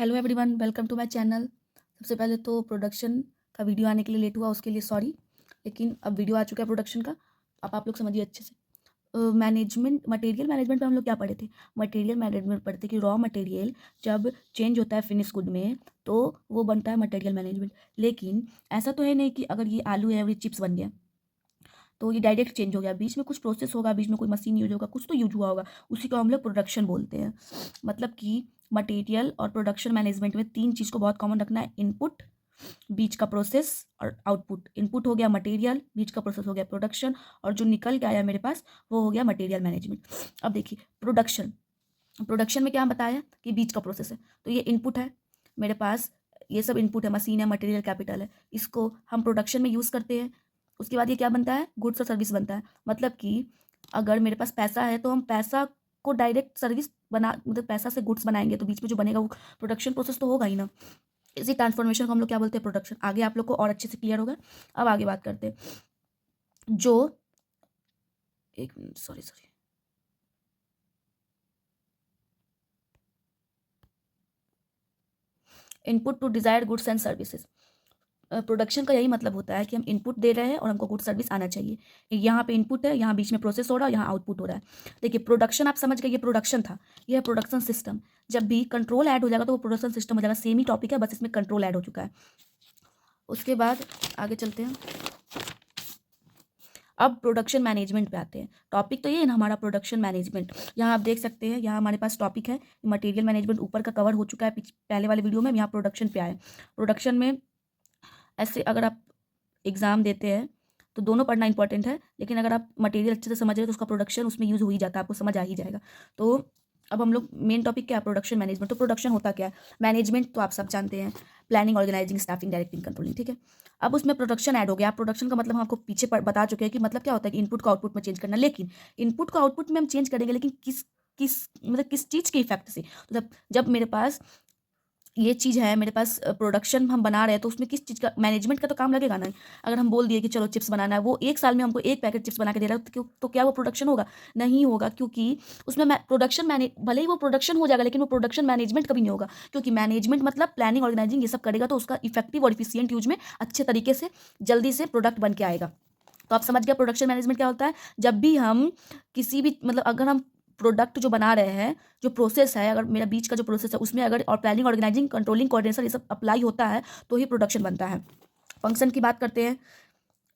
Hello everyone, welcome to my channel. सबसे पहले तो प्रोडक्शन का वीडियो आने के लिए लेट हुआ, उसके लिए सॉरी। लेकिन अब वीडियो आ चुका है प्रोडक्शन का। अब आप लोग समझिए अच्छे से। मैनेजमेंट, मटेरियल मैनेजमेंट में हम लोग क्या पढ़े थे? मटेरियल मैनेजमेंट पढ़ते कि रॉ मटेरियल जब चेंज होता है फिनिश गुड में तो वो बनता है मटेरियल मैनेजमेंट। लेकिन ऐसा तो है नहीं कि अगर ये आलू है और ये चिप्स बन गया तो ये डायरेक्ट चेंज हो गया। बीच में कुछ प्रोसेस होगा, बीच में कोई मशीन यूज होगा, कुछ तो यूज हुआ होगा। उसी को हम लोग प्रोडक्शन बोलते हैं। मतलब कि मटेरियल और प्रोडक्शन मैनेजमेंट में तीन चीज़ को बहुत कॉमन रखना है: इनपुट, बीच का प्रोसेस और आउटपुट। इनपुट हो गया मटेरियल, बीच का प्रोसेस हो गया प्रोडक्शन, और जो निकल के आया मेरे पास वो हो गया मटेरियल मैनेजमेंट। अब देखिए प्रोडक्शन, प्रोडक्शन में क्या हम बताया कि बीच का प्रोसेस है, तो ये इनपुट है मेरे पास। ये सब इनपुट है, मशीन है, मटेरियल, कैपिटल है। इसको हम प्रोडक्शन में यूज़ करते हैं। उसके बाद ये क्या बनता है? गुड्स और सर्विस बनता है। मतलब कि अगर मेरे पास पैसा है तो हम पैसा को डायरेक्ट सर्विस बना, मतलब पैसा से गुड्स बनाएंगे तो बीच में जो बनेगा वो प्रोडक्शन प्रोसेस तो होगा ही ना। इसी ट्रांसफॉर्मेशन को हम लोग क्या बोलते हैं? प्रोडक्शन। आगे आप लोग को और अच्छे से क्लियर होगा। अब आगे बात करते हैं। जो एक minute, sorry sorry, input to desired goods and services. Production का यही मतलब होता है कि हम इनपुट दे रहे हैं और हमको गुड सर्विस आना चाहिए। यहाँ पे इनपुट है, यहाँ बीच में प्रोसेस हो रहा है, यहाँ आउटपुट हो रहा है। देखिए प्रोडक्शन आप समझ गए, ये प्रोडक्शन था, ये है प्रोडक्शन सिस्टम। जब भी कंट्रोल ऐड हो जाएगा तो वो प्रोडक्शन सिस्टम हो जाएगा। सेम ही टॉपिक है, बस इसमें कंट्रोल ऐड हो चुका है। उसके बाद आगे चलते हैं। अब प्रोडक्शन मैनेजमेंट पे आते हैं। टॉपिक तो ये है ना हमारा, प्रोडक्शन मैनेजमेंट। यहाँ आप देख सकते हैं, यहाँ हमारे पास टॉपिक है मटेरियल मैनेजमेंट, ऊपर का कवर हो चुका है पहले वाले वीडियो में। यहाँ प्रोडक्शन पे आए। प्रोडक्शन में ऐसे अगर आप एग्ज़ाम देते हैं तो दोनों पढ़ना इंपॉर्टेंट है, लेकिन अगर आप मटेरियल अच्छे से समझ रहे हो तो उसका प्रोडक्शन उसमें यूज़ हो ही जाता है, आपको समझ आ ही जाएगा। तो अब हम लोग मेन टॉपिक क्या है? Production management. तो प्रोडक्शन होता क्या है? मैनेजमेंट तो आप सब जानते हैं, planning, organising, staffing, directing, controlling, ठीक है। अब उसमें प्रोडक्शन ऐड हो गया। प्रोडक्शन का मतलब हम आपको पीछे बता चुके हैं कि मतलब क्या होता है कि इनपुट को आउटपुट में चेंज करना। लेकिन इनपुट को आउटपुट में हम चेंज करेंगे, लेकिन किस किस मतलब किस चीज़ के इफेक्ट से? तो जब मेरे पास ये चीज़ है, मेरे पास प्रोडक्शन हम बना रहे हैं, तो उसमें किस चीज़ का मैनेजमेंट का तो काम लगेगा ना। अगर हम बोल दिए कि चलो चिप्स बनाना है, वो एक साल में हमको एक पैकेट चिप्स बना के दे रहा है, तो क्या वो प्रोडक्शन होगा? नहीं होगा, क्योंकि उसमें प्रोडक्शन मैने भले ही वो प्रोडक्शन हो जाएगा, लेकिन वो प्रोडक्शन मैनेजमेंट कभी नहीं होगा। क्योंकि मैनेजमेंट मतलब प्लानिंग, ऑर्गेनाइजिंग, ये सब करेगा तो उसका इफेक्टिव और इफिशियंट यूज में अच्छे तरीके से जल्दी से प्रोडक्ट बन के आएगा। तो आप समझ गया प्रोडक्शन मैनेजमेंट क्या होता है। जब भी हम किसी भी, मतलब अगर हम प्रोडक्ट जो बना रहे हैं, जो प्रोसेस है, अगर मेरा बीच का जो प्रोसेस है उसमें अगर और प्लानिंग, ऑर्गेनाइजिंग, कंट्रोलिंग, कोऑर्डिनेशन ये सब अप्लाई होता है तो ही प्रोडक्शन बनता है। फंक्शन की बात करते हैं।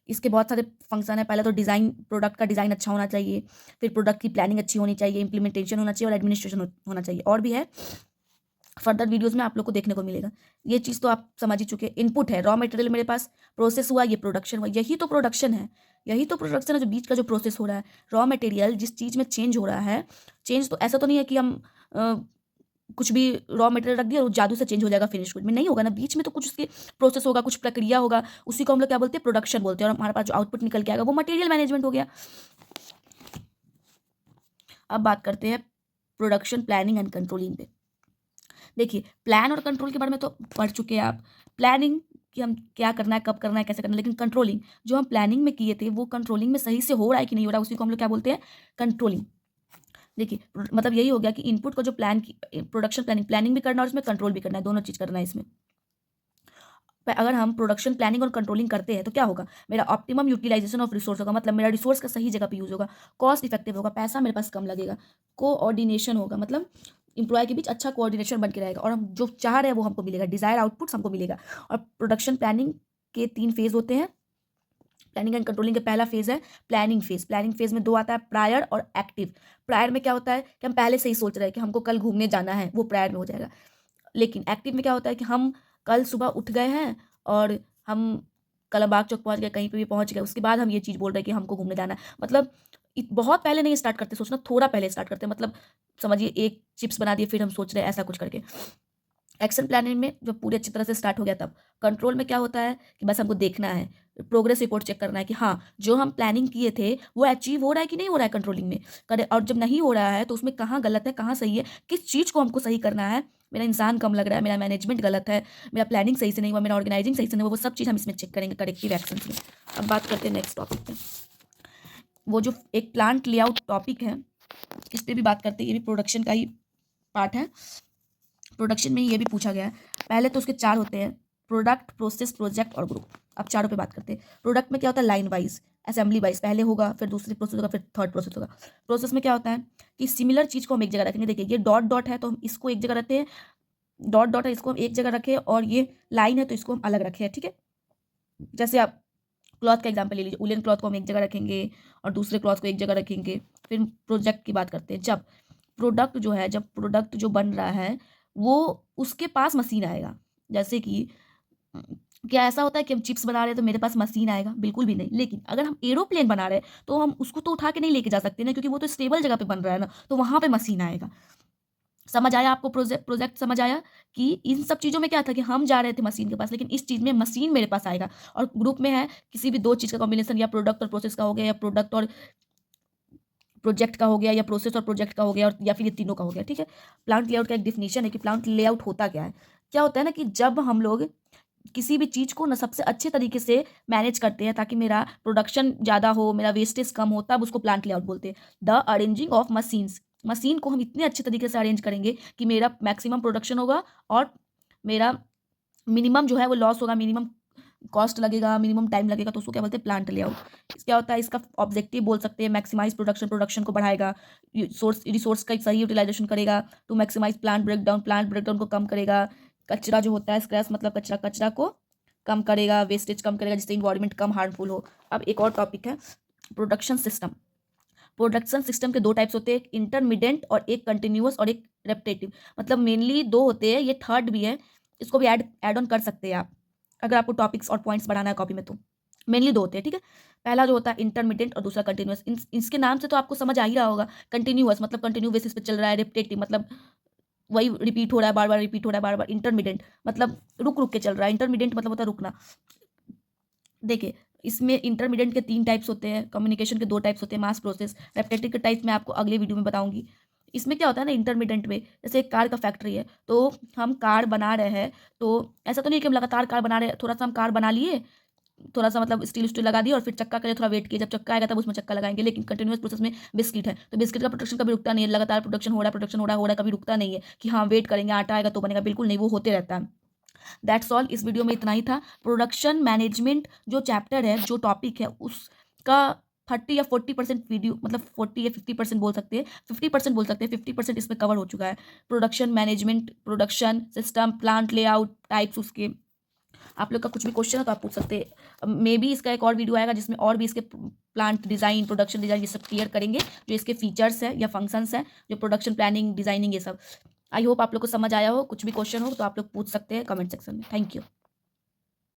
इसके बहुत सारे फंक्शन है। पहले तो डिज़ाइन, प्रोडक्ट का डिज़ाइन अच्छा होना चाहिए। फिर प्रोडक्ट की प्लानिंग अच्छी होनी चाहिए, इंप्लीमेंटेशन होना चाहिए और एडमिनिस्ट्रेशन होना चाहिए। और भी है, फर्दर वीडियोस में आप लोग को देखने को मिलेगा। ये चीज़ तो आप समझ ही चुके। इनपुट है रॉ मटेरियल, मेरे पास प्रोसेस हुआ, ये प्रोडक्शन हुआ। यही तो प्रोडक्शन है, यही तो प्रोडक्शन है, जो बीच का जो प्रोसेस हो रहा है। रॉ मटेरियल जिस चीज़ में चेंज हो रहा है, चेंज तो ऐसा तो नहीं है कि हम कुछ भी रॉ मटेरियल रख दिया और जादू से चेंज हो जाएगा फिनिश गुड में, नहीं होगा ना। बीच में तो कुछ उसके प्रोसेस होगा, कुछ प्रक्रिया होगा, उसी को हम लोग क्या बोलते हैं? प्रोडक्शन बोलते हैं। और हमारे पास जो आउटपुट निकल के आएगा वो मटेरियल मैनेजमेंट हो गया। अब बात करते हैं प्रोडक्शन प्लानिंग एंड कंट्रोलिंग पे। देखिए प्लान और कंट्रोल के बारे में तो पढ़ चुके हैं आप। प्लानिंग कि हम क्या करना है, कब करना है, कैसे करना है। लेकिन कंट्रोलिंग, जो हम प्लानिंग में किए थे वो कंट्रोलिंग में सही से हो रहा है कि नहीं हो रहा है, उसी को हम लोग क्या बोलते हैं? कंट्रोलिंग। देखिए मतलब यही हो गया कि इनपुट को जो प्लान की, प्रोडक्शन प्लानिंग, प्लानिंग भी करना और उसमें कंट्रोल भी करना है, दोनों चीज़ करना है इसमें। अगर हम प्रोडक्शन प्लानिंग और कंट्रोलिंग करते हैं तो क्या होगा? मेरा ऑप्टिमम यूटिलाइजेशन ऑफ रिसोर्स होगा, मतलब मेरा रिसोर्स का सही जगह पे यूज होगा। कॉस्ट इफेक्टिव होगा, पैसा मेरे पास कम लगेगा। कोऑर्डिनेशन होगा, मतलब इंप्लॉय के बीच अच्छा कोऑर्डिनेशन बन के रहेगा और हम जो चाह रहे हैं वो हमको मिलेगा, डिजायर आउटपुट्स हमको मिलेगा। और प्रोडक्शन प्लानिंग के 3 फेज होते हैं। प्लानिंग एंड कंट्रोलिंग का पहला फेज है प्लानिंग फेज। प्लानिंग फेज में 2 आता है, प्रायर और एक्टिव। प्रायर में क्या होता है कि हम पहले से ही सोच रहे हैं कि हमको कल घूमने जाना है, वो प्रायर में हो जाएगा। लेकिन एक्टिव में क्या होता है कि हम कल सुबह उठ गए हैं और हम कलाबाग चौक पहुंच गए, कहीं पे भी पहुंच गए, उसके बाद हम ये चीज़ बोल रहे हैं कि हमको घूमने जाना है। मतलब बहुत पहले नहीं स्टार्ट करते सोचना, थोड़ा पहले स्टार्ट करते हैं। मतलब समझिए एक चिप्स बना दिए फिर हम सोच रहे हैं ऐसा कुछ करके। एक्शन प्लानिंग में जब पूरी अच्छी तरह से स्टार्ट हो गया तब। कंट्रोल में क्या होता है कि बस हमको देखना है, प्रोग्रेस रिपोर्ट चेक करना है कि हाँ जो हम प्लानिंग किए थे वो अचीव हो रहा है कि नहीं हो रहा है कंट्रोलिंग में करे। और जब नहीं हो रहा है तो उसमें कहाँ गलत है, कहाँ सही है, किस चीज़ को हमको सही करना है। मेरा इंसान कम लग रहा है, मेरा मैनेजमेंट गलत है, मेरा प्लानिंग सही से नहीं हुआ, मेरा ऑर्गेनाइजिंग सही से नहीं हुआ, वो सब चीज़ हम इसमें चेक करेंगे करेक्टिव एक्शन में। अब बात करते हैं नेक्स्ट टॉपिक पे। वो जो एक प्लांट लेआउट टॉपिक है, इस पर भी बात करते हैं, ये भी प्रोडक्शन का ही पार्ट है। प्रोडक्शन में ये भी पूछा गया है। पहले तो उसके 4 होते हैं, प्रोडक्ट, प्रोसेस, प्रोजेक्ट और ग्रुप। अब चारों पे बात करते हैं। प्रोडक्ट में क्या होता है, लाइन वाइज, असेंबली वाइज, पहले होगा, फिर दूसरी प्रोसेस होगा, फिर थर्ड प्रोसेस होगा। प्रोसेस में क्या होता है कि सिमिलर चीज़ को हम एक जगह रखेंगे। देखिए ये डॉट डॉट है तो हम इसको एक जगह रखते हैं, डॉट डॉट है इसको हम एक जगह रखें, और ये लाइन है तो इसको हम अलग रखें, ठीक है। जैसे आप क्लॉथ का एग्जांपल ले लीजिए, उलन क्लॉथ को हम एक जगह रखेंगे और दूसरे क्लॉथ को एक जगह रखेंगे। फिर प्रोजेक्ट की बात करते हैं। जब प्रोडक्ट जो बन रहा है वो उसके पास मशीन आएगा। जैसे कि क्या ऐसा होता है कि हम चिप्स बना रहे हैं तो मेरे पास मशीन आएगा? बिल्कुल भी नहीं। लेकिन अगर हम एरोप्लेन बना रहे हैं तो हम उसको तो उठा के नहीं लेके जा सकते ना, क्योंकि वो तो स्टेबल जगह पे बन रहा है ना, तो वहां पे मशीन आएगा। समझ आया आपको? प्रोजेक्ट समझ आया कि इन सब चीज़ों में क्या था कि हम जा रहे थे मशीन के पास, लेकिन इस चीज़ में मशीन मेरे पास आएगा। और ग्रुप में है किसी भी दो चीज़ का कॉम्बिनेशन, या प्रोडक्ट और प्रोसेस का हो गया, या प्रोडक्ट और प्रोजेक्ट का हो गया, या प्रोसेस और प्रोजेक्ट का हो गया, और या फिर ये तीनों का हो गया, ठीक है। प्लांट लेआउट का एक डिफिनेशन है कि प्लांट लेआउट होता क्या है। क्या होता है ना कि जब हम लोग किसी भी चीज़ को ना सबसे अच्छे तरीके से मैनेज करते हैं ताकि मेरा प्रोडक्शन ज़्यादा हो, मेरा वेस्टेज कम हो, तब उसको प्लांट लेआउट बोलते हैं। The arranging of machines, machine को हम इतने अच्छे तरीके से अरेंज करेंगे कि मेरा मैक्सिमम प्रोडक्शन होगा और मेरा मिनिमम जो है वो लॉस होगा, मिनिमम कॉस्ट लगेगा, मिनिमम टाइम लगेगा, तो उसको क्या बोलते हैं, प्लांट लेआउट। क्या होता है, इसका ऑब्जेक्टिव बोल सकते हैं मैक्सिमाइज प्रोडक्शन, प्रोडक्शन को बढ़ाएगा, रिसोर्स का सही यूटिलाइजेशन करेगा, टू मैक्सिमाइज प्लांट ब्रेकडाउन को कम करेगा, कचरा जो होता है, स्क्रैप मतलब कचरा, कचरा को कम करेगा, वेस्टेज कम करेगा, जिससे इन्वायरमेंट कम हार्मफुल हो। अब एक और टॉपिक है प्रोडक्शन सिस्टम। प्रोडक्शन सिस्टम के दो टाइप्स होते हैं, एक इंटरमीडिएट और एक कंटिन्यूअस और एक रेपिटेटिव। मतलब मेनली दो होते हैं, ये थर्ड भी है, इसको भी ऐड ऑन कर सकते हैं आप अगर आपको टॉपिक्स और पॉइंट्स बढ़ाना है कॉपी में। तो मेनली दो होते हैं, ठीक है। पहला जो होता है इंटरमीडिएट और दूसरा कंटिन्यूअस। इसके नाम से तो आपको समझ आ ही रहा होगा। कंटिन्यूअस मतलब कंटिन्यू बेसिस पे चल रहा है, रेपिटेटिव मतलब वही रिपीट हो रहा है, बार बार रिपीट हो रहा है, बार बार। इंटरमीडिएट मतलब रुक रुक के चल रहा है, इंटरमीडिएट मतलब होता है रुकना। देखिए इसमें इंटरमीडिएट के 3 टाइप्स होते हैं, कम्युनिकेशन के 2 टाइप्स होते हैं, मास प्रोसेस। रेपिटेटिव के टाइप्स मैं आपको अगले वीडियो में बताऊंगी। इसमें क्या होता है ना इंटरमीडिएट में, जैसे एक कार का फैक्ट्री है तो हम कार बना रहे हैं, तो ऐसा तो नहीं कि हम लगातार कार बना रहे हैं, थोड़ा सा हम कार बना लिए, थोड़ा सा मतलब स्टील स्टील लगा दिया और फिर चक्का के लिए थोड़ा वेट किया, जब चक्का आएगा तब उसमें चक्का लगाएंगे। लेकिन कंटिन्यूअस प्रोसेस में बिस्किट है तो बिस्किट का प्रोडक्शन कभी रुकता नहीं है, लगातार प्रोडक्शन हो रहा है, प्रोडक्शन हो रहा है, कभी रुकता नहीं है कि हाँ वेट करेंगे आटा आएगा तो बनेगा, बिल्कुल नहीं, वो होते रहता है। दैट्स ऑल, इस वीडियो में इतना ही था। प्रोडक्शन मैनेजमेंट जो चैप्टर है, जो टॉपिक है, उसका 30 या 40% वीडियो, मतलब 40 या 50% बोल सकते हैं, 50% बोल सकते हैं, 50% इसमें कवर हो चुका है। Production management, production system, plant layout, types उसके। आप लोग का कुछ भी क्वेश्चन है तो आप पूछ सकते हैं। मे बी इसका एक और वीडियो आएगा जिसमें और भी इसके प्लांट डिज़ाइन, प्रोडक्शन डिज़ाइन ये सब क्लियर करेंगे, जो इसके फीचर्स है या फंक्शंस हैं, जो प्रोडक्शन प्लानिंग, डिजाइनिंग, ये सब। आई होप आप लोग को समझ आया हो। कुछ भी क्वेश्चन हो तो आप लोग पूछ सकते हैं कमेंट सेक्शन में। Thank you.